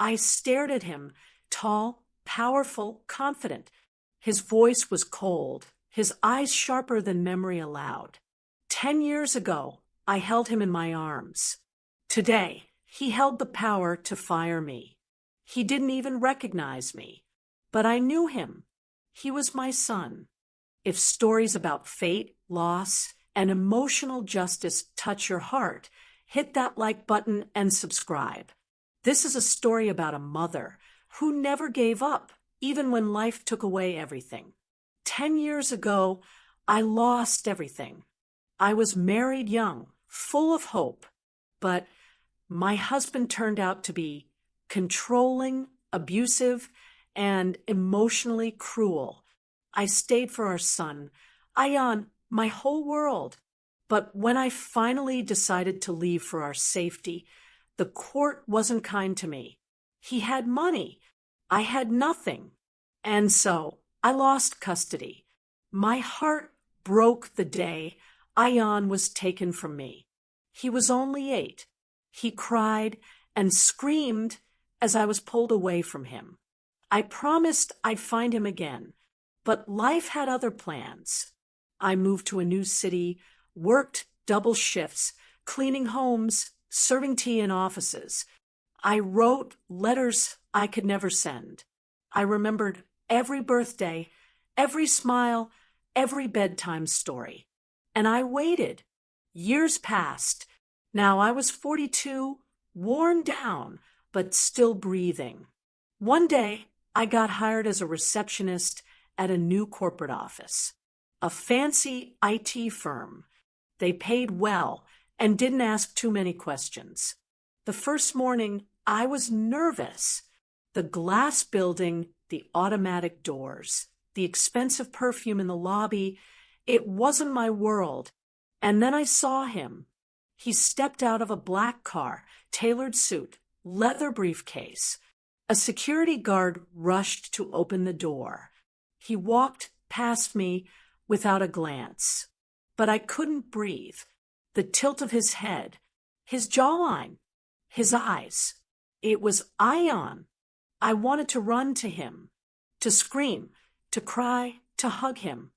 I stared at him, tall, powerful, confident. His voice was cold, his eyes sharper than memory allowed. 10 years ago, I held him in my arms. Today, he held the power to fire me. He didn't even recognize me. But I knew him. He was my son. If stories about fate, loss, and emotional justice touch your heart, hit that like button and subscribe. This is a story about a mother who never gave up, even when life took away everything. 10 years ago, I lost everything. I was married young, full of hope, but my husband turned out to be controlling, abusive, and emotionally cruel. I stayed for our son, Ion, my whole world. But when I finally decided to leave for our safety, the court wasn't kind to me. He had money. I had nothing. And so I lost custody. My heart broke the day Ion was taken from me. He was only 8. He cried and screamed as I was pulled away from him. I promised I'd find him again, but life had other plans. I moved to a new city, worked double shifts, cleaning homes, serving tea in offices. I wrote letters I could never send. I remembered every birthday, every smile, every bedtime story. And I waited. Years passed. Now I was 42, worn down, but still breathing. One day, I got hired as a receptionist at a new corporate office, a fancy IT firm. They paid well and didn't ask too many questions. The first morning, I was nervous. The glass building, the automatic doors, the expensive perfume in the lobby, it wasn't my world. And then I saw him. He stepped out of a black car, tailored suit, leather briefcase. A security guard rushed to open the door. He walked past me without a glance. But I couldn't breathe. The tilt of his head, his jawline, his eyes. It was Ion. I wanted to run to him, to scream, to cry, to hug him.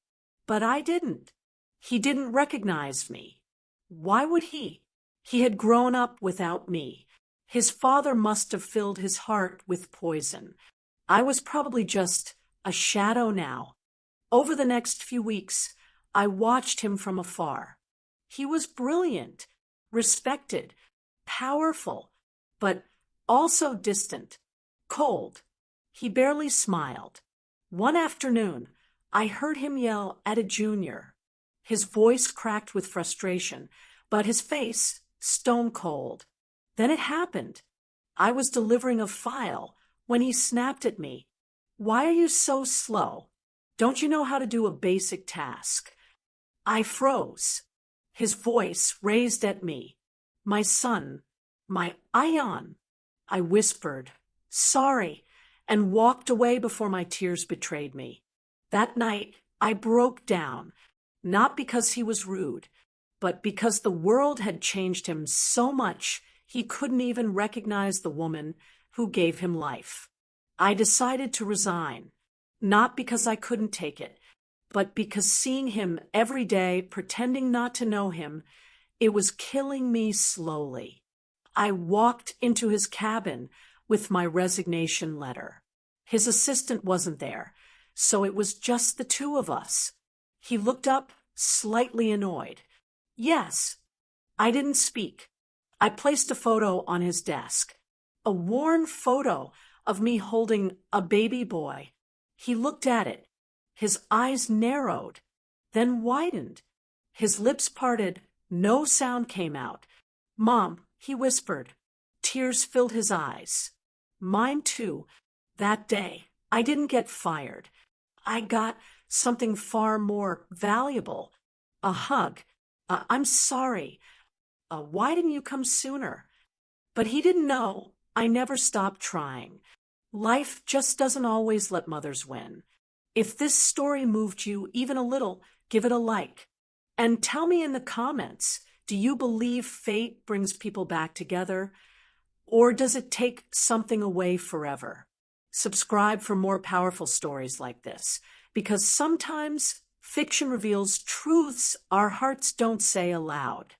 But I didn't. He didn't recognize me. Why would he? He had grown up without me. His father must have filled his heart with poison. I was probably just a shadow now. Over the next few weeks, I watched him from afar. He was brilliant, respected, powerful, but also distant, cold. He barely smiled. One afternoon, I heard him yell at a junior. His voice cracked with frustration, but his face stone cold. Then it happened. I was delivering a file when he snapped at me. "Why are you so slow? Don't you know how to do a basic task?" I froze. His voice raised at me. "My son, my Ion." I whispered, "Sorry," and walked away before my tears betrayed me. That night, I broke down, not because he was rude, but because the world had changed him so much he couldn't even recognize the woman who gave him life. I decided to resign, not because I couldn't take it, but because seeing him every day, pretending not to know him, it was killing me slowly. I walked into his cabin with my resignation letter. His assistant wasn't there, so it was just the two of us. He looked up, slightly annoyed. Yes. I didn't speak. I placed a photo on his desk, a worn photo of me holding a baby boy. He looked at it. His eyes narrowed, then widened. His lips parted. No sound came out. "Mom," he whispered. Tears filled his eyes. Mine too. That day, I didn't get fired. I got something far more valuable. A hug. "I'm sorry. Why didn't you come sooner?" But he didn't know. I never stopped trying. Life just doesn't always let mothers win. If this story moved you even a little, give it a like. And tell me in the comments, do you believe fate brings people back together? Or does it take something away forever? Subscribe for more powerful stories like this, because sometimes fiction reveals truths our hearts don't say aloud.